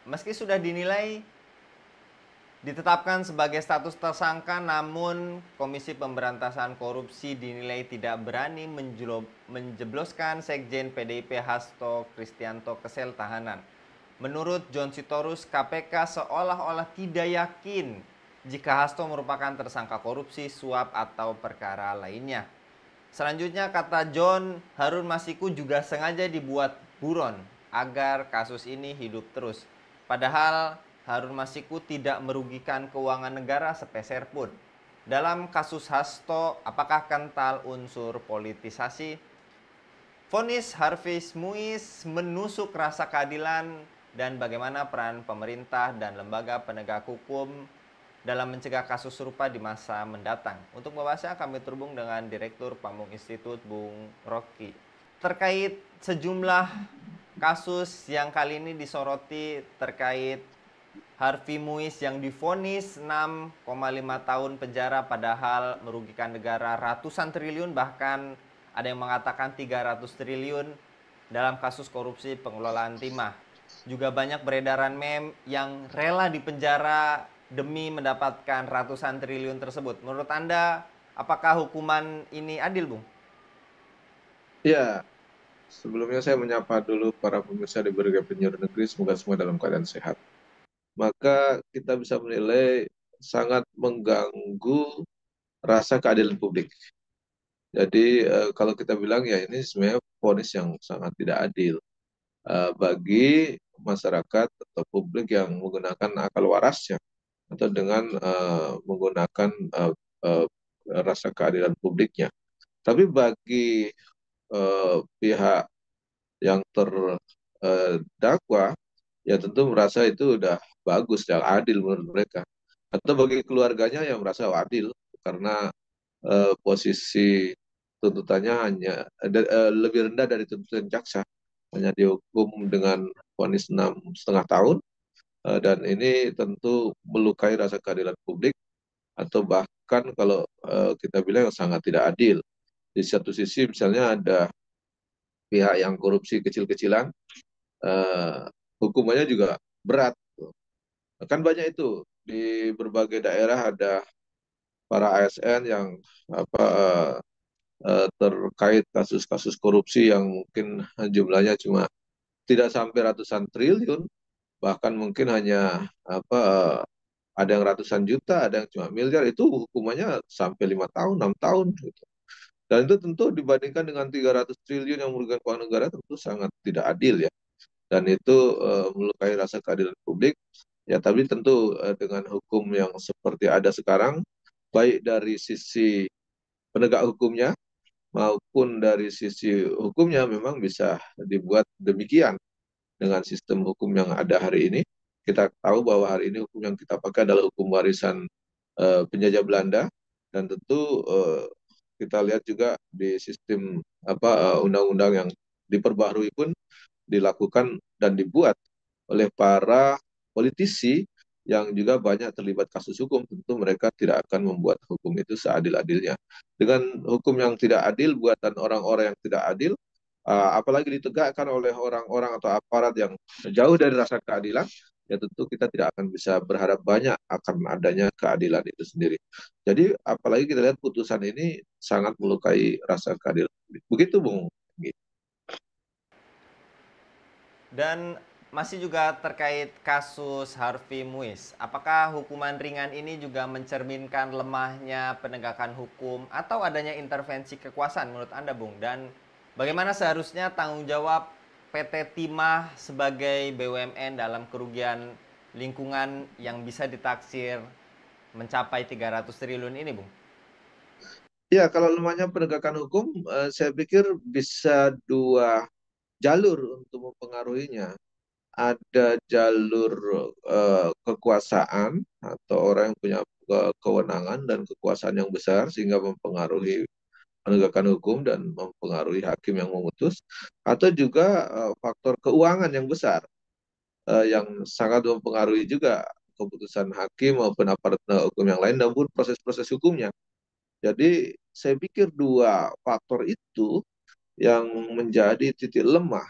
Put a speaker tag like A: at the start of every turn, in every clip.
A: Meski sudah dinilai ditetapkan sebagai status tersangka, namun Komisi Pemberantasan Korupsi dinilai tidak berani menjebloskan Sekjen PDIP Hasto Kristianto ke sel tahanan. Menurut John Sitorus, KPK seolah-olah tidak yakin jika Hasto merupakan tersangka korupsi, suap, atau perkara lainnya. Selanjutnya, kata John, Harun Masiku juga sengaja dibuat buron agar kasus ini hidup terus. Padahal Harun Masiku tidak merugikan keuangan negara sepeser pun. Dalam kasus Hasto, apakah kental unsur politisasi? Vonis Harvey Muiz menusuk rasa keadilan dan bagaimana peran pemerintah dan lembaga penegak hukum dalam mencegah kasus serupa di masa mendatang. Untuk membahasnya kami terhubung dengan Direktur Pamung Institut, Bung Rocky. Terkait sejumlah kasus yang kali ini disoroti terkait Harvey Muiz yang divonis 6,5 tahun penjara padahal merugikan negara ratusan triliun, bahkan ada yang mengatakan 300 triliun dalam kasus korupsi pengelolaan timah. Juga banyak beredaran meme yang rela dipenjara demi mendapatkan ratusan triliun tersebut. Menurut Anda, apakah hukuman ini adil, Bung?
B: Ya, sebelumnya saya menyapa dulu para pemirsa di berbagai penjuru negeri, semoga semua dalam keadaan sehat. Maka kita bisa menilai sangat mengganggu rasa keadilan publik. Jadi kalau kita bilang ya ini sebenarnya vonis yang sangat tidak adil bagi masyarakat atau publik yang menggunakan akal warasnya atau dengan menggunakan eh, rasa keadilan publiknya. Tapi bagi pihak yang terdakwa ya tentu merasa itu udah bagus dan adil menurut mereka. Atau bagi keluarganya yang merasa adil karena posisi tuntutannya hanya lebih rendah dari tuntutan jaksa, hanya dihukum dengan vonis 6,5 tahun, dan ini tentu melukai rasa keadilan publik atau bahkan kalau kita bilang sangat tidak adil. Di satu sisi misalnya ada pihak yang korupsi kecil-kecilan, eh, hukumannya juga berat. Kan banyak itu di berbagai daerah ada para ASN yang apa terkait kasus-kasus korupsi yang mungkin jumlahnya cuma tidak sampai ratusan triliun, bahkan mungkin hanya ada yang ratusan juta, ada yang cuma miliar, itu hukumannya sampai 5 tahun, 6 tahun gitu. Dan itu tentu dibandingkan dengan 300 triliun yang merugikan keuangan negara tentu sangat tidak adil ya. Dan itu melukai rasa keadilan publik. Ya, tapi tentu dengan hukum yang seperti ada sekarang, baik dari sisi penegak hukumnya maupun dari sisi hukumnya memang bisa dibuat demikian dengan sistem hukum yang ada hari ini. Kita tahu bahwa hari ini hukum yang kita pakai adalah hukum warisan penjajah Belanda, dan tentu kita lihat juga di sistem undang-undang yang diperbaharui pun dilakukan dan dibuat oleh para politisi yang juga banyak terlibat kasus hukum. Tentu mereka tidak akan membuat hukum itu seadil-adilnya. Dengan hukum yang tidak adil, buatan orang-orang yang tidak adil, apalagi ditegakkan oleh orang-orang atau aparat yang jauh dari rasa keadilan, ya tentu kita tidak akan bisa berharap banyak akan adanya keadilan itu sendiri. Jadi apalagi kita lihat putusan ini sangat melukai rasa keadilan. Begitu, Bung.
A: Dan masih juga terkait kasus Harvey Muiz, apakah hukuman ringan ini juga mencerminkan lemahnya penegakan hukum atau adanya intervensi kekuasaan menurut Anda, Bung? Dan bagaimana seharusnya tanggung jawab PT Timah sebagai BUMN dalam kerugian lingkungan yang bisa ditaksir mencapai 300 triliun ini, Bung?
B: Ya, kalau lemahnya penegakan hukum, saya pikir bisa dua jalur untuk mempengaruhinya. Ada jalur kekuasaan atau orang yang punya kewenangan dan kekuasaan yang besar sehingga mempengaruhi penegakan hukum dan mempengaruhi hakim yang memutus, atau juga faktor keuangan yang besar yang sangat mempengaruhi juga keputusan hakim maupun aparat penegak hukum yang lain maupun proses-proses hukumnya. Jadi saya pikir dua faktor itu yang menjadi titik lemah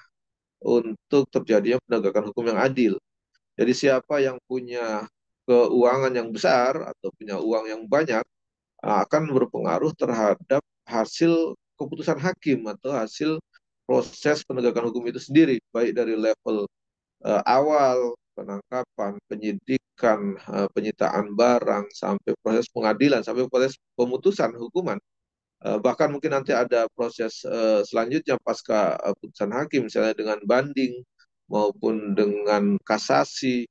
B: untuk terjadinya penegakan hukum yang adil. Jadi siapa yang punya keuangan yang besar atau punya uang yang banyak akan berpengaruh terhadap hasil keputusan hakim atau hasil proses penegakan hukum itu sendiri, baik dari level awal penangkapan, penyidikan, penyitaan barang, sampai proses pengadilan, sampai proses pemutusan hukuman. Bahkan mungkin nanti ada proses selanjutnya pasca putusan hakim, misalnya dengan banding maupun dengan kasasi.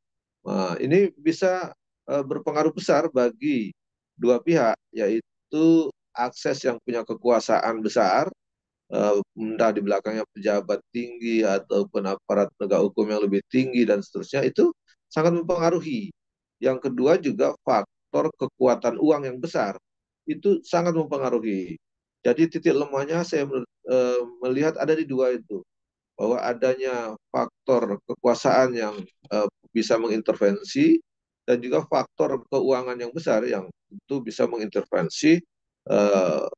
B: Ini bisa berpengaruh besar bagi dua pihak, yaitu akses yang punya kekuasaan besar, entah di belakangnya pejabat tinggi ataupun aparat penegak hukum yang lebih tinggi dan seterusnya, itu sangat mempengaruhi. Yang kedua juga faktor kekuatan uang yang besar, itu sangat mempengaruhi. Jadi titik lemahnya saya melihat ada di dua itu, bahwa adanya faktor kekuasaan yang bisa mengintervensi dan juga faktor keuangan yang besar yang tentu bisa mengintervensi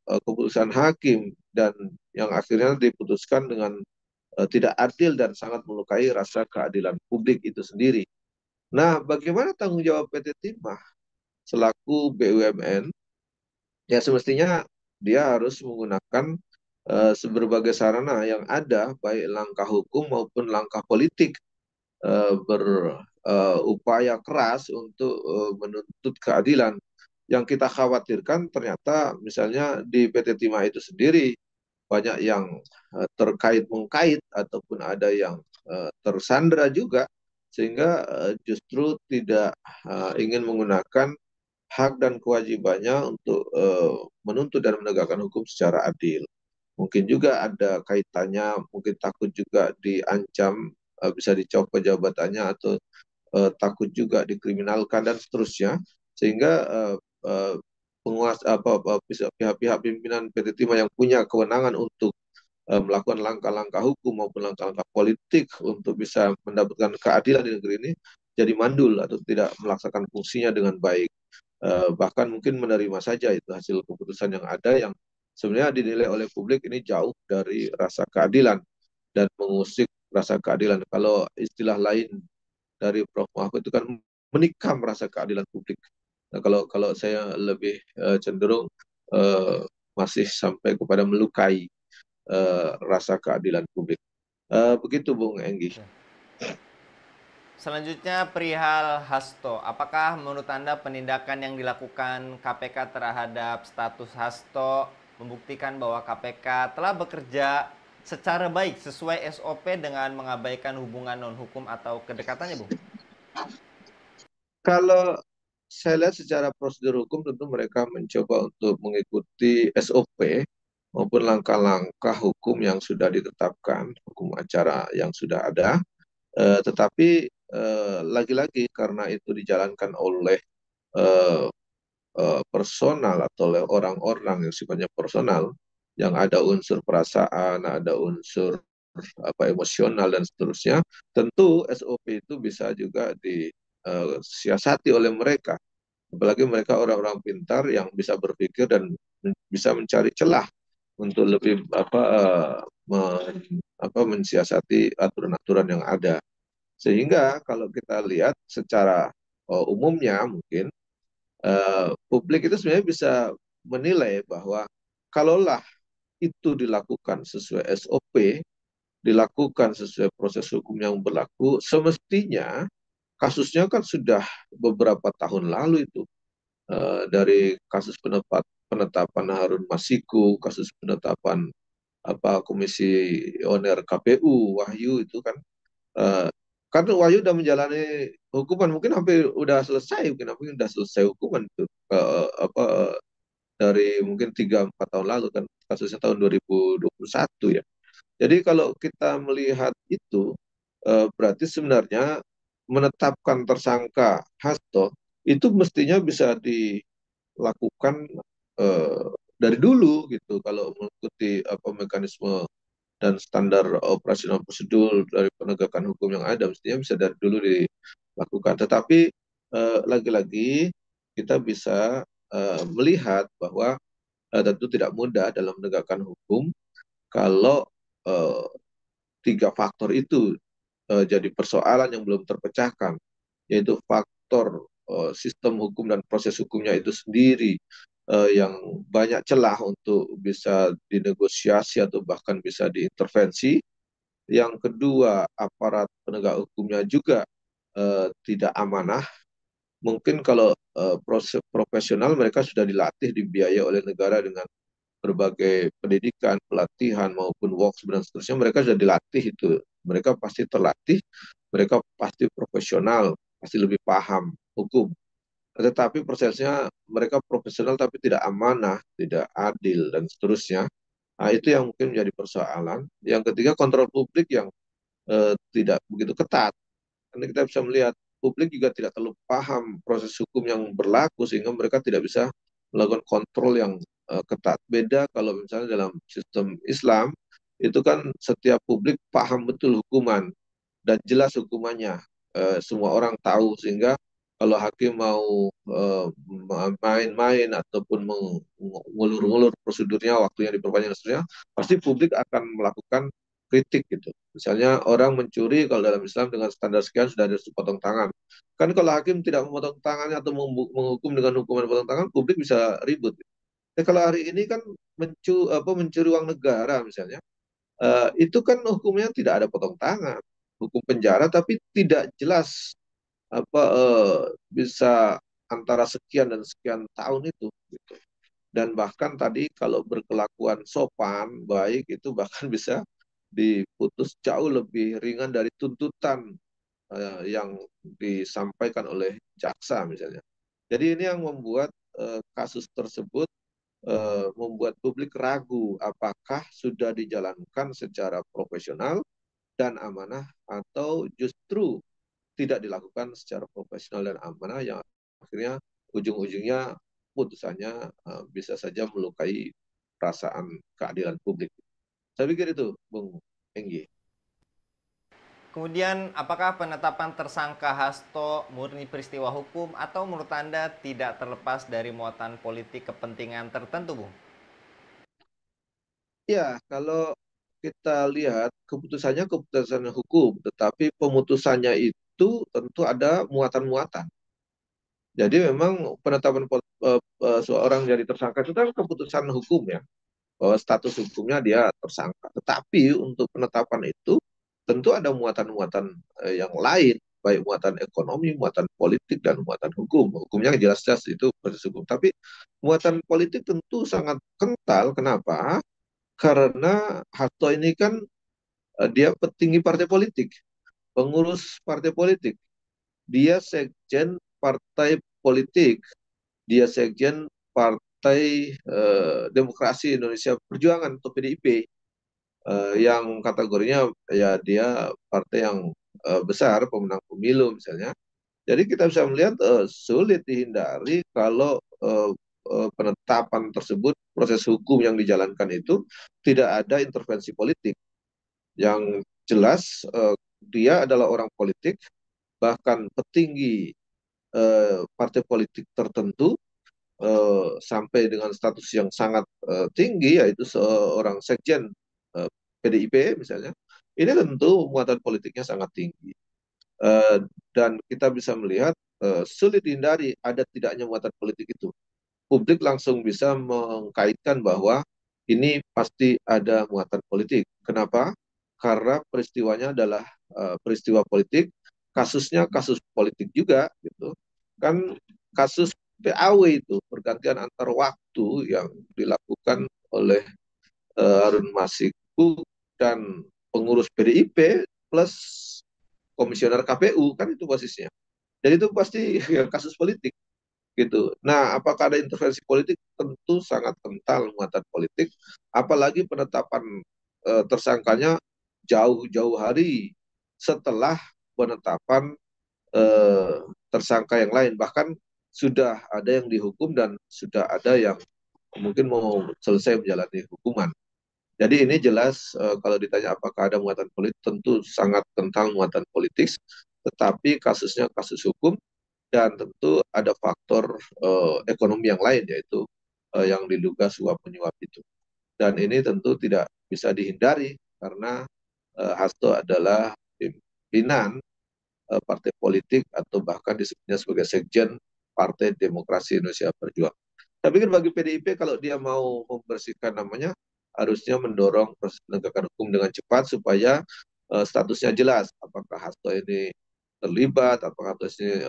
B: keputusan hakim dan yang akhirnya diputuskan dengan tidak adil dan sangat melukai rasa keadilan publik itu sendiri. Nah, bagaimana tanggung jawab PT Timah selaku BUMN? Ya semestinya dia harus menggunakan berbagai sarana yang ada, baik langkah hukum maupun langkah politik, berupaya keras untuk menuntut keadilan. Yang kita khawatirkan ternyata misalnya di PT Timah itu sendiri banyak yang terkait mengkait ataupun ada yang tersandra juga, sehingga justru tidak ingin menggunakan hak dan kewajibannya untuk menuntut dan menegakkan hukum secara adil. Mungkin juga ada kaitannya, mungkin takut juga diancam, bisa dicopot jabatannya, atau takut juga dikriminalkan dan seterusnya, sehingga penguasa pihak-pihak pimpinan PT Timah yang punya kewenangan untuk melakukan langkah-langkah hukum maupun langkah-langkah politik untuk bisa mendapatkan keadilan di negeri ini jadi mandul atau tidak melaksanakan fungsinya dengan baik. Bahkan mungkin menerima saja itu hasil keputusan yang ada, yang sebenarnya dinilai oleh publik ini jauh dari rasa keadilan dan mengusik rasa keadilan. Kalau istilah lain dari Prof. Mahfud itu kan menikam rasa keadilan publik. Nah, kalau saya lebih cenderung uh, masih sampai kepada melukai rasa keadilan publik. Begitu Bung Enggi.
A: Oke. Selanjutnya perihal Hasto. Apakah menurut Anda penindakan yang dilakukan KPK terhadap status Hasto membuktikan bahwa KPK telah bekerja secara baik sesuai SOP dengan mengabaikan hubungan non-hukum atau kedekatannya, Bung?
B: Kalau saya lihat secara prosedur hukum, tentu mereka mencoba untuk mengikuti SOP maupun langkah-langkah hukum yang sudah ditetapkan, hukum acara yang sudah ada. Tetapi lagi-lagi karena itu dijalankan oleh eh, personal atau oleh orang-orang yang sifatnya personal, yang ada unsur perasaan, ada unsur emosional dan seterusnya, tentu SOP itu bisa juga disiasati oleh mereka. Apalagi mereka orang-orang pintar yang bisa berpikir dan bisa mencari celah untuk lebih mensiasati aturan-aturan yang ada. Sehingga kalau kita lihat secara umumnya, mungkin publik itu sebenarnya bisa menilai bahwa kalaulah itu dilakukan sesuai SOP, dilakukan sesuai proses hukum yang berlaku, semestinya kasusnya kan sudah beberapa tahun lalu itu. Dari kasus penetapan Harun Masiku, kasus penetapan komisioner KPU Wahyu itu kan, eh, karena Wahyu udah menjalani hukuman, mungkin hampir udah selesai, mungkin udah selesai hukuman itu, dari mungkin 3-4 tahun lalu kan, kasusnya tahun 2021 ya. Jadi kalau kita melihat itu, berarti sebenarnya menetapkan tersangka Hasto itu mestinya bisa dilakukan eh, dari dulu gitu, kalau mengikuti mekanisme dan standar operasional prosedur dari penegakan hukum yang ada, mestinya bisa dari dulu dilakukan. Tetapi lagi-lagi kita bisa melihat bahwa tentu tidak mudah dalam menegakkan hukum kalau eh, tiga faktor itu jadi persoalan yang belum terpecahkan. yaitu faktor sistem hukum dan proses hukumnya itu sendiri yang banyak celah untuk bisa dinegosiasi atau bahkan bisa diintervensi. Yang kedua, aparat penegak hukumnya juga tidak amanah. Mungkin kalau proses profesional mereka sudah dilatih, dibiayai oleh negara dengan berbagai pendidikan, pelatihan maupun works dan seterusnya, mereka sudah dilatih itu. Mereka pasti terlatih, mereka pasti profesional, pasti lebih paham hukum. Tetapi prosesnya mereka profesional tapi tidak amanah, tidak adil dan seterusnya. Nah, itu yang mungkin menjadi persoalan. Yang ketiga, kontrol publik yang tidak begitu ketat. Karena kita bisa melihat publik juga tidak terlalu paham proses hukum yang berlaku sehingga mereka tidak bisa melakukan kontrol yang ketat. Beda kalau misalnya dalam sistem Islam itu kan setiap publik paham betul hukuman dan jelas hukumannya. Semua orang tahu sehingga kalau hakim mau main-main ataupun mengulur-ulur prosedurnya, waktunya diperpanjang dan seterusnya, pasti publik akan melakukan kritik gitu. Misalnya orang mencuri kalau dalam Islam dengan standar sekian sudah harus dipotong tangan. Kan kalau hakim tidak memotong tangannya atau menghukum dengan hukuman potong tangan, publik bisa ribut. Kalau hari ini kan mencuri uang negara misalnya, itu kan hukumnya tidak ada potong tangan, hukum penjara, tapi tidak jelas apa bisa antara sekian dan sekian tahun itu. Gitu. Dan bahkan tadi kalau berkelakuan sopan, baik itu bahkan bisa diputus jauh lebih ringan dari tuntutan yang disampaikan oleh jaksa misalnya. Jadi ini yang membuat kasus tersebut membuat publik ragu apakah sudah dijalankan secara profesional dan amanah atau justru tidak dilakukan secara profesional dan amanah yang akhirnya ujung-ujungnya putusannya bisa saja melukai perasaan keadilan publik. Saya pikir itu, Bung Enggi.
A: Kemudian, apakah penetapan tersangka Hasto murni peristiwa hukum atau menurut Anda tidak terlepas dari muatan politik kepentingan tertentu, Bung?
B: Ya, kalau kita lihat keputusannya keputusan hukum, tetapi pemutusannya itu tentu ada muatan-muatan. Jadi memang penetapan seorang jadi tersangka itu kan keputusan hukum ya, bahwa status hukumnya dia tersangka. Tetapi untuk penetapan itu tentu ada muatan-muatan yang lain, baik muatan ekonomi, muatan politik, dan muatan hukum. Hukumnya jelas-jelas itu proses hukum. Tapi muatan politik tentu sangat kental. Kenapa? Karena Hasto ini kan dia petinggi partai politik, pengurus partai politik. Dia sekjen partai politik, dia sekjen Partai Demokrasi Indonesia Perjuangan atau PDIP, yang kategorinya ya dia partai yang besar, pemenang pemilu misalnya. Jadi kita bisa melihat sulit dihindari kalau penetapan tersebut, proses hukum yang dijalankan itu tidak ada intervensi politik. Yang jelas dia adalah orang politik, bahkan petinggi partai politik tertentu, sampai dengan status yang sangat tinggi, yaitu seorang sekjen PDIP misalnya. Ini tentu muatan politiknya sangat tinggi. Eh, dan kita bisa melihat sulit dihindari ada tidaknya muatan politik itu. Publik langsung bisa mengkaitkan bahwa ini pasti ada muatan politik. Kenapa? Karena peristiwanya adalah peristiwa politik, kasusnya kasus politik juga, gitu. Kan kasus PAW itu pergantian antar waktu yang dilakukan oleh Harun Masiku dan pengurus PDIP plus komisioner KPU, kan itu posisinya. Jadi itu pasti ya, kasus politik gitu. Nah, apakah ada intervensi politik? Tentu sangat kental muatan politik, apalagi penetapan tersangkanya jauh-jauh hari setelah penetapan eh, tersangka yang lain. Bahkan sudah ada yang dihukum dan sudah ada yang mungkin mau selesai menjalani hukuman. Jadi ini jelas kalau ditanya apakah ada muatan politik, tentu sangat kental muatan politik, tetapi kasusnya kasus hukum dan tentu ada faktor ekonomi yang lain, yaitu yang diduga suap menyuap itu. Dan ini tentu tidak bisa dihindari karena Hasto adalah pimpinan partai politik atau bahkan disebutnya sebagai sekjen Partai Demokrasi Indonesia Perjuangan. Saya pikir bagi PDIP kalau dia mau membersihkan namanya, harusnya mendorong proses penegakan hukum dengan cepat supaya statusnya jelas. Apakah Hasto ini terlibat, apakah Hasto ini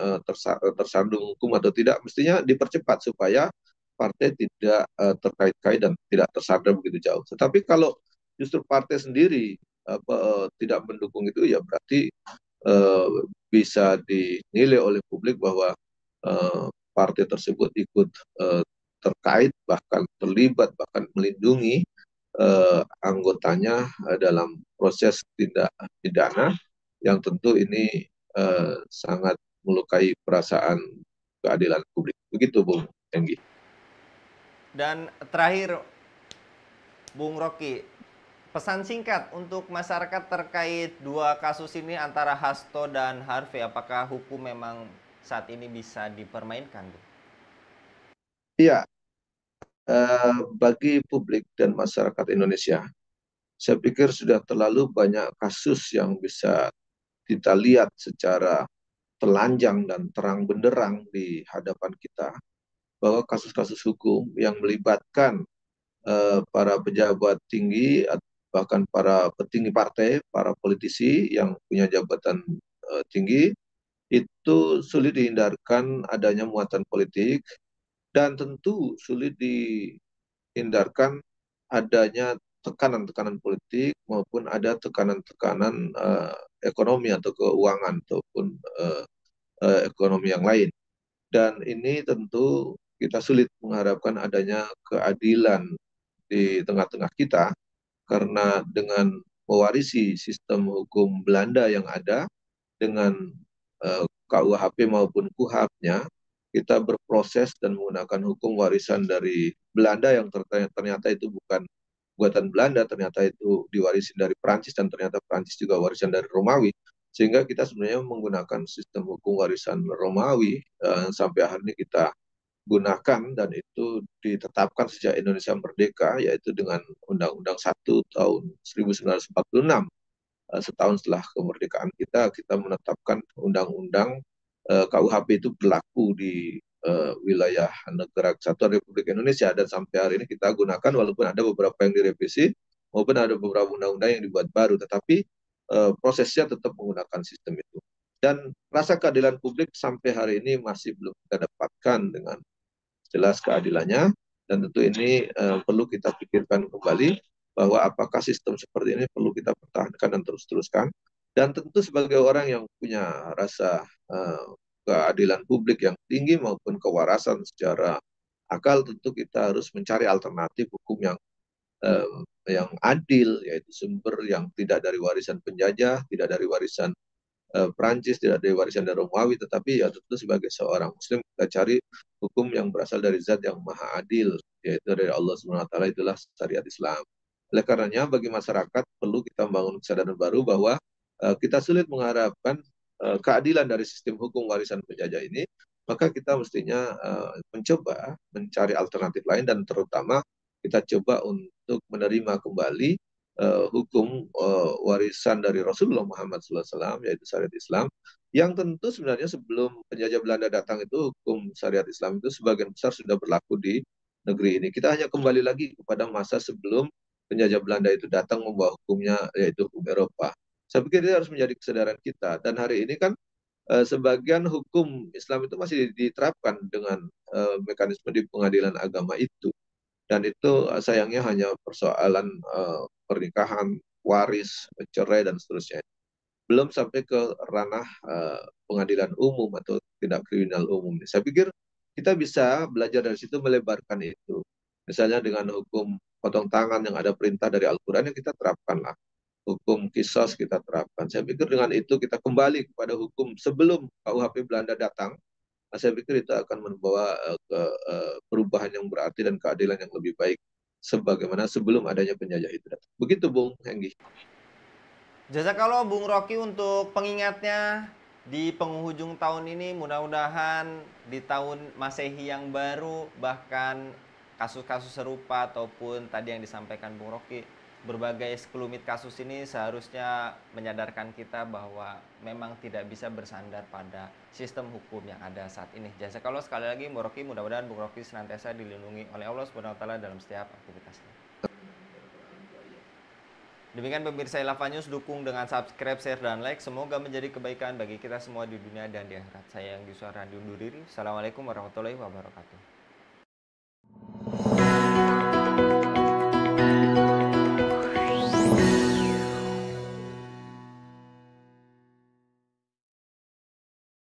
B: tersandung hukum atau tidak, mestinya dipercepat supaya partai tidak terkait-kait dan tidak tersandra begitu jauh. Tetapi kalau justru partai sendiri tidak mendukung itu, ya berarti eh, bisa dinilai oleh publik bahwa partai tersebut ikut terkait, bahkan terlibat, bahkan melindungi anggotanya dalam proses tindak pidana yang tentu ini sangat melukai perasaan keadilan publik. Begitu, Bung Enggi.
A: Dan terakhir, Bung Rocky, pesan singkat untuk masyarakat terkait dua kasus ini antara Hasto dan Harvey, apakah hukum memang saat ini bisa dipermainkan, Bu?
B: Iya, bagi publik dan masyarakat Indonesia, saya pikir sudah terlalu banyak kasus yang bisa kita lihat secara telanjang dan terang benderang di hadapan kita, bahwa kasus-kasus hukum yang melibatkan para pejabat tinggi, bahkan para petinggi partai, para politisi yang punya jabatan tinggi, itu sulit dihindarkan adanya muatan politik, dan tentu sulit dihindarkan adanya tekanan-tekanan politik maupun ada tekanan-tekanan ekonomi atau keuangan ataupun ekonomi yang lain. Dan ini tentu kita sulit mengharapkan adanya keadilan di tengah-tengah kita, karena dengan mewarisi sistem hukum Belanda yang ada dengan KUHP maupun KUHAP-nya, kita berproses dan menggunakan hukum warisan dari Belanda yang ternyata itu bukan buatan Belanda, ternyata itu diwarisin dari Prancis, dan ternyata Prancis juga warisan dari Romawi. Sehingga kita sebenarnya menggunakan sistem hukum warisan Romawi sampai hari ini kita gunakan, dan itu ditetapkan sejak Indonesia merdeka, yaitu dengan Undang-Undang 1 tahun 1946. Setahun setelah kemerdekaan kita menetapkan undang-undang KUHP itu berlaku di wilayah negara kesatuan Republik Indonesia, dan sampai hari ini kita gunakan walaupun ada beberapa yang direvisi maupun ada beberapa undang-undang yang dibuat baru, tetapi prosesnya tetap menggunakan sistem itu. Dan rasa keadilan publik sampai hari ini masih belum kita dapatkan dengan jelas keadilannya, dan tentu ini perlu kita pikirkan kembali bahwa apakah sistem seperti ini perlu kita pertahankan dan terus-teruskan. Dan tentu sebagai orang yang punya rasa keadilan publik yang tinggi maupun kewarasan secara akal, tentu kita harus mencari alternatif hukum yang adil, yaitu sumber yang tidak dari warisan penjajah, tidak dari warisan Prancis, tidak dari warisan dari Romawi, tetapi ya tentu sebagai seorang Muslim kita cari hukum yang berasal dari Zat yang Maha Adil, yaitu dari Allah Subhanahu Wa Taala, itulah syariat Islam. Oleh karenanya bagi masyarakat perlu kita membangun kesadaran baru bahwa kita sulit mengharapkan keadilan dari sistem hukum warisan penjajah ini, maka kita mestinya mencoba mencari alternatif lain, dan terutama kita coba untuk menerima kembali hukum warisan dari Rasulullah Muhammad SAW, yaitu syariat Islam, yang tentu sebenarnya sebelum penjajah Belanda datang itu hukum syariat Islam itu sebagian besar sudah berlaku di negeri ini. Kita hanya kembali lagi kepada masa sebelum penjajah Belanda itu datang membawa hukumnya, yaitu hukum Eropa. Saya pikir ini harus menjadi kesadaran kita, dan hari ini kan sebagian hukum Islam itu masih diterapkan dengan mekanisme di pengadilan agama itu, dan itu sayangnya hanya persoalan pernikahan, waris, cerai, dan seterusnya. Belum sampai ke ranah pengadilan umum atau tindak kriminal umum. Saya pikir kita bisa belajar dari situ, melebarkan itu. Misalnya dengan hukum potong tangan yang ada perintah dari Al-Quran, yang kita terapkanlah. Hukum kisos kita terapkan. Saya pikir dengan itu kita kembali kepada hukum sebelum KUHP Belanda datang. Saya pikir itu akan membawa ke perubahan yang berarti dan keadilan yang lebih baik sebagaimana sebelum adanya penjajah itu datang. Begitu, Bung Henggi.
A: Jazakallah Bung Rocky untuk pengingatnya di penghujung tahun ini. Mudah-mudahan di tahun Masehi yang baru bahkan kasus-kasus serupa ataupun tadi yang disampaikan Bung Rocky berbagai sekelumit kasus ini seharusnya menyadarkan kita bahwa memang tidak bisa bersandar pada sistem hukum yang ada saat ini. Jazakallah sekali lagi Bung Rocky, mudah-mudahan Bung Rocky senantiasa dilindungi oleh Allah Subhanahu wa taala dalam setiap aktivitasnya. Demikian pemirsa Ilava News, dukung dengan subscribe, share, dan like. Semoga menjadi kebaikan bagi kita semua di dunia dan di akhirat. Saya yang Yusuf Randi undur diri. Assalamualaikum warahmatullahi wabarakatuh.